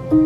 पिछले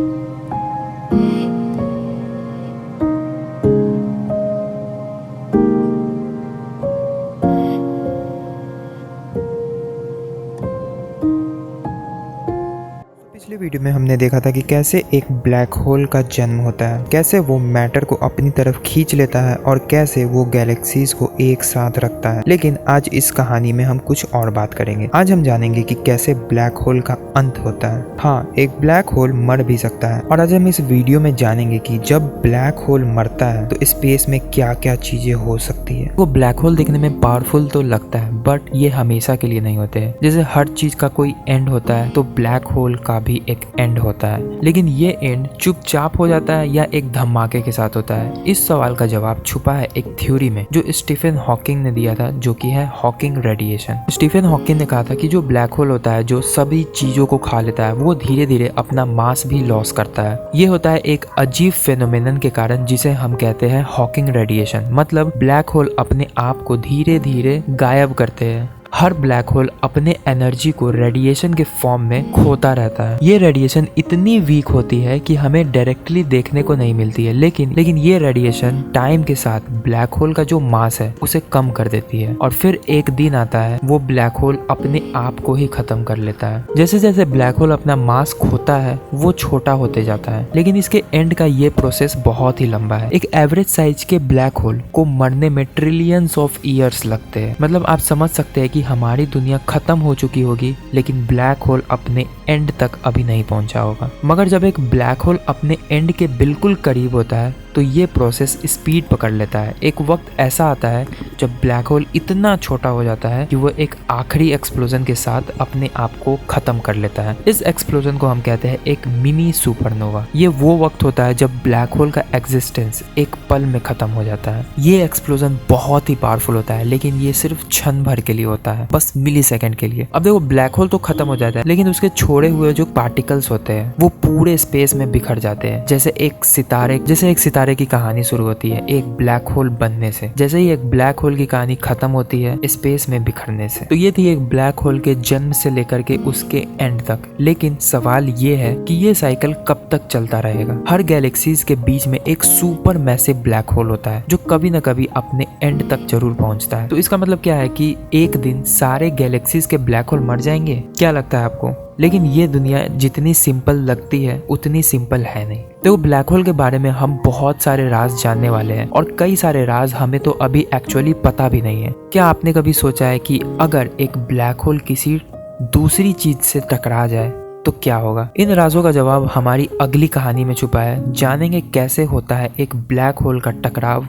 वीडियो में हमने देखा था कि कैसे एक ब्लैक होल का जन्म होता है, कैसे वो मैटर को अपनी तरफ खींच लेता है और कैसे वो गैलेक्सीज को एक साथ रखता है। लेकिन आज इस कहानी में हम कुछ और बात करेंगे। आज हम जानेंगे कि कैसे ब्लैक होल का अंत होता है। हाँ, एक ब्लैक होल मर भी सकता है और आज हम इस वीडियो में जानेंगे कि जब ब्लैक होल मरता है तो स्पेस में क्या क्या चीजें हो सकती है। वो ब्लैक होल दिखने में पावरफुल तो लगता है, बट ये हमेशा के लिए नहीं होते हैं। जैसे हर चीज का कोई एंड होता है तो ब्लैक होल का भी एक एंड होता है, लेकिन ये एंड चुपचाप हो जाता है या एक धमाके के साथ होता है। इस सवाल का जवाब छुपा है एक थ्योरी में जो स्टीफन हॉकिंग ने दिया था, जो कि है हॉकिंग रेडिएशन। स्टीफन हॉकिंग ने कहा था कि जो ब्लैक होल होता है, जो सभी चीजों को खा लेता है, वो धीरे धीरे अपना मास भी लॉस करता है। ये होता है एक अजीब फेनोमेनन के कारण जिसे हम कहते हैं हॉकिंग रेडिएशन। मतलब ब्लैक होल अपने आप को धीरे धीरे गायब करते हैं। हर ब्लैक होल अपने एनर्जी को रेडिएशन के फॉर्म में खोता रहता है। ये रेडिएशन इतनी वीक होती है कि हमें डायरेक्टली देखने को नहीं मिलती है, लेकिन ये रेडिएशन टाइम के साथ ब्लैक होल का जो मास है उसे कम कर देती है और फिर एक दिन आता है वो ब्लैक होल अपने आप को ही खत्म कर लेता है। जैसे जैसे ब्लैक होल अपना मास खोता है वो छोटा होते जाता है, लेकिन इसके एंड का ये प्रोसेस बहुत ही लंबा है। एक एवरेज साइज के ब्लैक होल को मरने में ट्रिलियंस ऑफ ईयर्स लगते हैं। मतलब आप समझ सकते हैं कि हमारी दुनिया खत्म हो चुकी होगी, लेकिन ब्लैक होल अपने एंड तक अभी नहीं पहुंचा होगा। मगर जब एक ब्लैक होल अपने एंड के बिल्कुल करीब होता है तो ये प्रोसेस स्पीड पकड़ लेता है। एक वक्त ऐसा आता है जब ब्लैक होल इतना छोटा हो जाता है कि वो एक आखिरी एक्सप्लोजन के साथ अपने आप को खत्म कर लेता है। इस एक्सप्लोजन को हम कहते हैं एक मिनी सुपरनोवा। ये वो वक्त होता है जब ब्लैक होल का एग्जिस्टेंस एक पल में खत्म हो जाता है। ये एक्सप्लोजन बहुत ही पावरफुल होता है, लेकिन ये सिर्फ क्षण भर के लिए होता है, बस मिली सेकेंड के लिए। अब देखो, ब्लैक होल तो खत्म हो जाता है, लेकिन उसके छोड़े हुए जो पार्टिकल्स होते हैं वो पूरे स्पेस में बिखर जाते हैं। जैसे एक सितारे की कहानी शुरू होती है एक ब्लैक होल बनने से, जैसे ही एक ब्लैक होल की कहानी खत्म होती है स्पेस में बिखरने से। तो ये थी एक ब्लैक होल के जन्म से लेकर के उसके एंड तक। लेकिन सवाल ये है कि ये साइकिल कब तक चलता रहेगा। हर गैलेक्सीज के बीच में एक सुपर मैसिव ब्लैक होल होता है जो कभी न कभी अपने एंड तक जरूर पहुंचता है। तो इसका मतलब क्या है कि एक दिन सारे गैलेक्सीज के ब्लैक होल मर जाएंगे। क्या लगता है आपको? लेकिन ये दुनिया जितनी सिंपल लगती है उतनी सिंपल है नहीं। देखो, ब्लैक होल के बारे में हम बहुत सारे राज जानने वाले हैं और कई सारे राज हमें तो अभी एक्चुअली पता भी नहीं है। क्या आपने कभी सोचा है कि अगर एक ब्लैक होल किसी दूसरी चीज से टकरा जाए तो क्या होगा? इन राजों का जवाब हमारी अगली कहानी में छुपा है। जानेंगे कैसे होता है एक ब्लैक होल का टकराव